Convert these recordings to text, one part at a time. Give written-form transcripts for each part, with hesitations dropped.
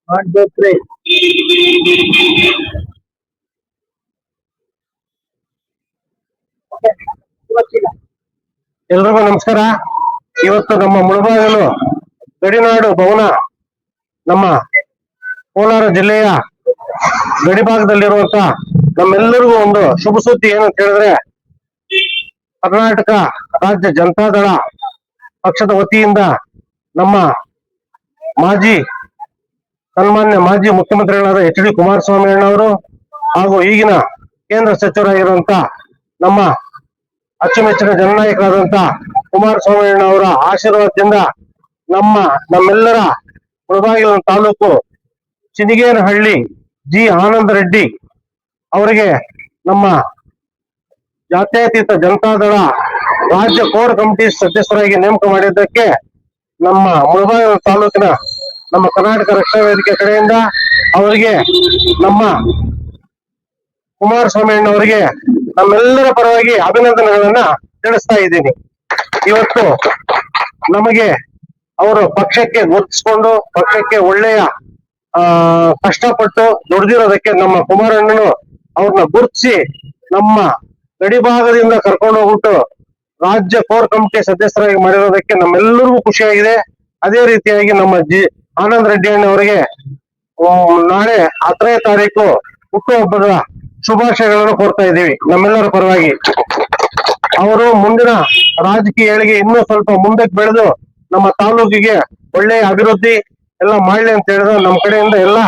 ಮಾಡ್ಬೇಕ್ರಿ. ಎಲ್ರಿಗೂ ನಮಸ್ಕಾರ. ಇವತ್ತು ನಮ್ಮ ಮುಳಬಾಗಿಲು ಗಡಿನಾಡು ಭವನ ನಮ್ಮ ಕೋಲಾರ ಜಿಲ್ಲೆಯ ಗಡಿಭಾಗದಲ್ಲಿರುವಂತ ನಮ್ಮೆಲ್ಲರಿಗೂ ಒಂದು ಶುಭ ಸುದ್ದಿ ಏನಂತ ಹೇಳಿದ್ರೆ, ಕರ್ನಾಟಕ ರಾಜ್ಯ ಜನತಾದಳ ಪಕ್ಷದ ವತಿಯಿಂದ ನಮ್ಮ ಸನ್ಮಾನ್ಯ ಮಾಜಿ ಮುಖ್ಯಮಂತ್ರಿಗಳಾದ HD ಕುಮಾರಸ್ವಾಮಿ ಅಣ್ಣವರು ಹಾಗೂ ಈಗಿನ ಕೇಂದ್ರ ಸಚಿವರಾಗಿರುವಂತ ನಮ್ಮ ಅಚ್ಚುಮೆಚ್ಚಿನ ಜನನಾಯಕರಾದಂತ ಕುಮಾರಸ್ವಾಮಿ ಅಣ್ಣವರ ಆಶೀರ್ವಾದದಿಂದ ನಮ್ಮೆಲ್ಲರ ಮುಳಬಾಗಿಲು ತಾಲೂಕು ಚಿನಿಗೇನಹಳ್ಳಿ ಜಿ ಆನಂದ ರೆಡ್ಡಿ ಅವರಿಗೆ ನಮ್ಮ ಜಾತ್ಯತೀತ ಜನತಾದಳ ರಾಜ್ಯ ಕೋರ್ ಕಮಿಟಿ ಸದಸ್ಯರಾಗಿ ನೇಮಕ ಮಾಡಿದ್ದಕ್ಕೆ ನಮ್ಮ ಮುಳಬಾಗಿಲು ತಾಲೂಕಿನ ನಮ್ಮ ಕರ್ನಾಟಕ ರಕ್ಷಣಾ ವೇದಿಕೆ ಕಡೆಯಿಂದ ಅವರಿಗೆ ನಮ್ಮ ಕುಮಾರಸ್ವಾಮಿ ಅಣ್ಣವರಿಗೆ ನಮ್ಮೆಲ್ಲರ ಪರವಾಗಿ ಅಭಿನಂದನೆಗಳನ್ನ ತಿಳಿಸ್ತಾ ಇದ್ದೀನಿ. ಇವತ್ತು ನಮಗೆ ಅವರು ಪಕ್ಷಕ್ಕೆ ಗುರುತಿಸಿಕೊಂಡು ಪಕ್ಷಕ್ಕೆ ಒಳ್ಳೆಯ ಕಷ್ಟಪಟ್ಟು ದುಡಿದಿರೋದಕ್ಕೆ ನಮ್ಮ ಕುಮಾರಣ್ಣನು ಅವ್ರನ್ನ ಗುರುತಿಸಿ ನಮ್ಮ ಗಡಿ ಭಾಗದಿಂದ ಕರ್ಕೊಂಡು ಹೋಗ್ಬಿಟ್ಟು ರಾಜ್ಯ ಕೋರ್ ಕಮಿಟಿ ಸದಸ್ಯರಾಗಿ ಮಾಡಿರೋದಕ್ಕೆ ನಮ್ಮೆಲ್ಲರಿಗೂ ಖುಷಿಯಾಗಿದೆ. ಅದೇ ರೀತಿಯಾಗಿ ನಮ್ಮ ಆನಂದ್ ರೆಡ್ಡಿ ಅಣ್ಣವರಿಗೆ ನಾಳೆ 10ನೇ ತಾರೀಕು ಹುಟ್ಟುಹಬ್ಬದ ಶುಭಾಶಯಗಳನ್ನು ಕೋರ್ತಾ ಇದ್ದೀವಿ ನಮ್ಮೆಲ್ಲರ ಪರವಾಗಿ. ಅವರು ಮುಂದಿನ ರಾಜಕೀಯ ಏಳಿಗೆ ಇನ್ನೂ ಸ್ವಲ್ಪ ಮುಂದಕ್ಕೆ ಬೆಳೆದು ನಮ್ಮ ತಾಲೂಕಿಗೆ ಒಳ್ಳೆಯ ಅಭಿವೃದ್ಧಿ ಎಲ್ಲ ಮಾಡ್ಲಿ ಅಂತ ಹೇಳಿದ್ರೆ ನಮ್ಮ ಕಡೆಯಿಂದ ಎಲ್ಲ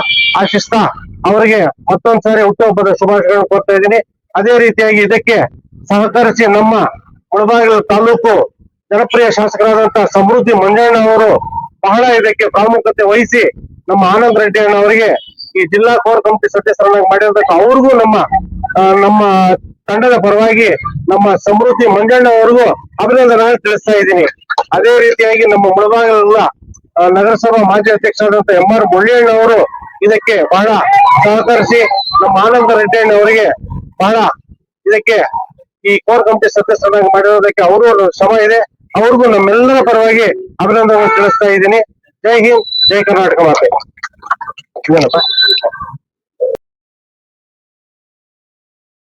ಆಶಿಸ್ತಾ ಅವರಿಗೆ ಮತ್ತೊಂದ್ಸಾರಿ ಹುಟ್ಟುಹಬ್ಬದ ಶುಭಾಶಯಗಳನ್ನು ಕೋರ್ತಾ ಇದ್ದೀನಿ. ಅದೇ ರೀತಿಯಾಗಿ ಇದಕ್ಕೆ ಸಹಕರಿಸಿ ನಮ್ಮ ಮುಳಬಾಗಿಲು ತಾಲೂಕು ಜನಪ್ರಿಯ ಶಾಸಕರಾದಂತಹ ಸಮೃದ್ಧಿ ಮಂಜಣ್ಣ ಅವರು ಬಹಳ ಇದಕ್ಕೆ ಪ್ರಾಮುಖ್ಯತೆ ವಹಿಸಿ ನಮ್ಮ ಆನಂದ್ ರೆಡ್ಡಿ ಅಣ್ಣವರಿಗೆ ಈ ಜಿಲ್ಲಾ ಕೋರ್ ಕಮಿಟಿ ಸದಸ್ಯರನ್ನಾಗಿ ಮಾಡಿರೋದಕ್ಕೆ ಅವ್ರಿಗೂ ನಮ್ಮ ತಂಡದ ಪರವಾಗಿ ನಮ್ಮ ಸಮೃದ್ಧಿ ಮಂಜಣ್ಣ ಅವರಿಗೂ ಅಭಿನಂದನೆ ತಿಳಿಸ್ತಾ ಇದ್ದೀನಿ. ಅದೇ ರೀತಿಯಾಗಿ ನಮ್ಮ ಮುಳಬಾಗಿಲ ನಗರಸಭಾ ಮಾಜಿ ಅಧ್ಯಕ್ಷರಾದಂತಹ MR ಮುಳ್ಳಿಯಣ್ಣ ಅವರು ಇದಕ್ಕೆ ಬಹಳ ಸಹಕರಿಸಿ ನಮ್ಮ ಆನಂದ ರೆಡ್ಡಿ ಅವರಿಗೆ ಬಹಳ ಇದಕ್ಕೆ ಈ ಕೋರ್ ಕಮಿಟಿ ಸದಸ್ಯರನ್ನಾಗಿ ಮಾಡಿರೋದಕ್ಕೆ ಅವರು ಶ್ರಮ ಇದೆ. ಅವ್ರಿಗೂ ನಮ್ಮೆಲ್ಲರ ಪರವಾಗಿ ಅಭಿನಂದನೆ ತಿಳಿಸ್ತಾ ಇದ್ದೀನಿ. ಜೈ ಹಿಂದ್, ಜೈ ಕರ್ನಾಟಕ ಮಾತೆ.